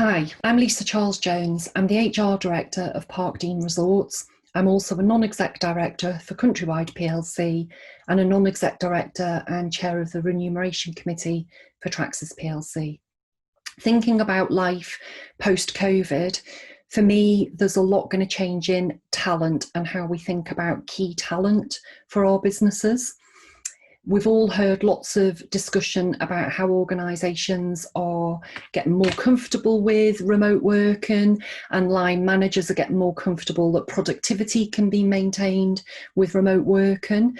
Hi, I'm Lisa Charles-Jones. I'm the HR Director of Parkdean Resorts. I'm also a non-exec director for Countrywide plc and a non-exec director and chair of the Remuneration Committee for Traxys plc. Thinking about life post-COVID, for me, there's a lot going to change in talent and how we think about key talent for our businesses. We've all heard lots of discussion about how organisations are getting more comfortable with remote working, and line managers are getting more comfortable that productivity can be maintained with remote working.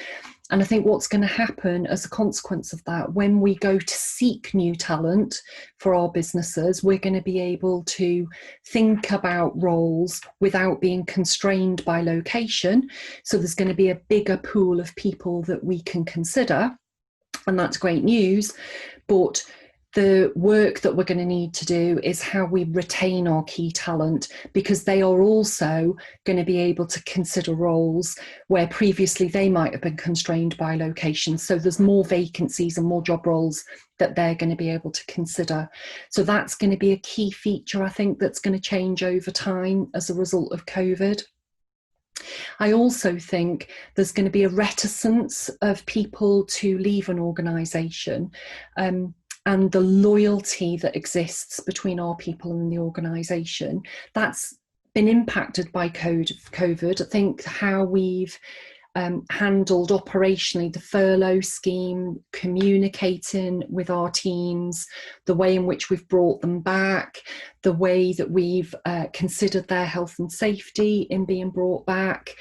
And I think what's going to happen as a consequence of that, when we go to seek new talent for our businesses, we're going to be able to think about roles without being constrained by location. So there's going to be a bigger pool of people that we can consider, and that's great news. But the work that we're going to need to do is how we retain our key talent, because they are also going to be able to consider roles where previously they might have been constrained by location. So there's more vacancies and more job roles that they're going to be able to consider. So that's going to be a key feature, I think, that's going to change over time as a result of COVID. I also think there's going to be a reticence of people to leave an organisation. And the loyalty that exists between our people and the organisation, that's been impacted by COVID. I think how we've handled operationally the furlough scheme, communicating with our teams, the way in which we've brought them back, the way that we've considered their health and safety in being brought back.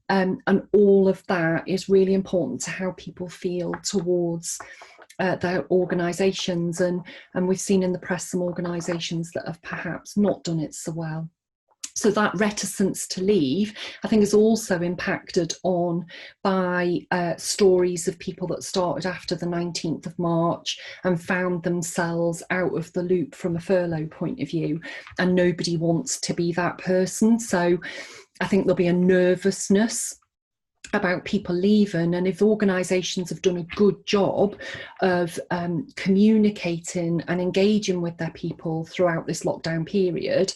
And all of that is really important to how people feel towards their organisations, and we've seen in the press some organisations that have perhaps not done it so well. So that reticence to leave, I think, is also impacted on by stories of people that started after the 19th of March and found themselves out of the loop from a furlough point of view, and nobody wants to be that person. So I think there'll be a nervousness about people leaving, and if organisations have done a good job of communicating and engaging with their people throughout this lockdown period,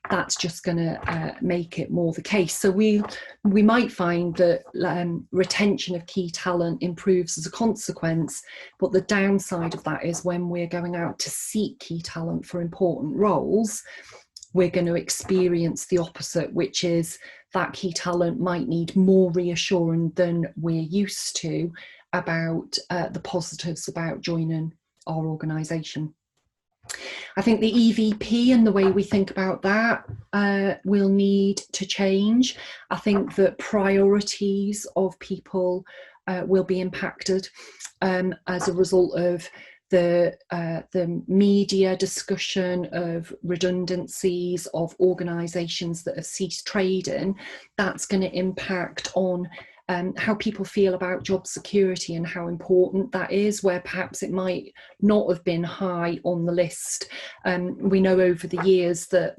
that's just going to make it more the case. So we might find that retention of key talent improves as a consequence, but the downside of that is when we're going out to seek key talent for important roles, we're going to experience the opposite, which is that key talent might need more reassuring than we're used to about the positives about joining our organisation. I think the EVP and the way we think about that will need to change. I think that priorities of people will be impacted as a result of the media discussion of redundancies of organisations that have ceased trading. That's going to impact on how people feel about job security and how important that is, where perhaps it might not have been high on the list. We know over the years that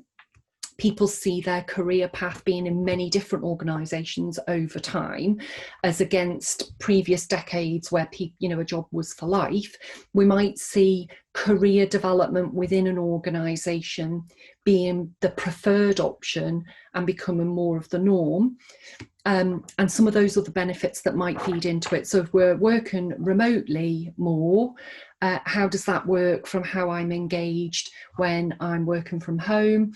people see their career path being in many different organisations over time, as against previous decades where a job was for life. We might see career development within an organisation being the preferred option and becoming more of the norm. And some of those are the benefits that might feed into it. So if we're working remotely more, how does that work from how I'm engaged when I'm working from home?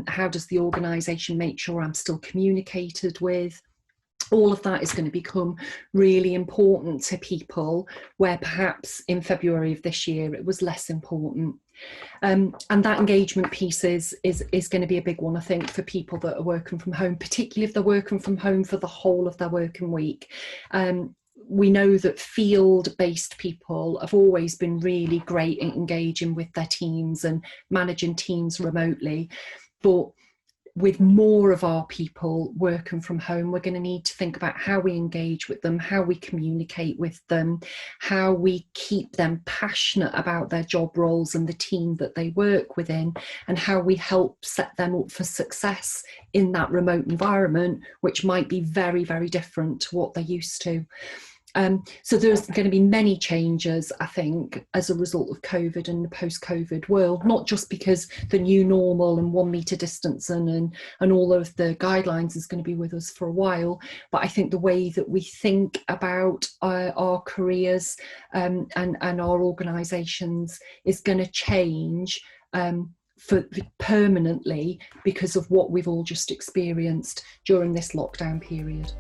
How does the organisation make sure I'm still communicated with? All of that is going to become really important to people, where perhaps in February of this year it was less important. And that engagement piece is going to be a big one, I think, for people that are working from home, particularly if they're working from home for the whole of their working week. We know that field-based people have always been really great at engaging with their teams and managing teams remotely. But with more of our people working from home, we're going to need to think about how we engage with them, how we communicate with them, how we keep them passionate about their job roles and the team that they work within, and how we help set them up for success in that remote environment, which might be very, very different to what they're used to. So there's going to be many changes, I think, as a result of COVID and the post-COVID world, not just because the new normal and 1 metre distancing and all of the guidelines is going to be with us for a while, but I think the way that we think about our careers and our organisations is going to change for permanently because of what we've all just experienced during this lockdown period.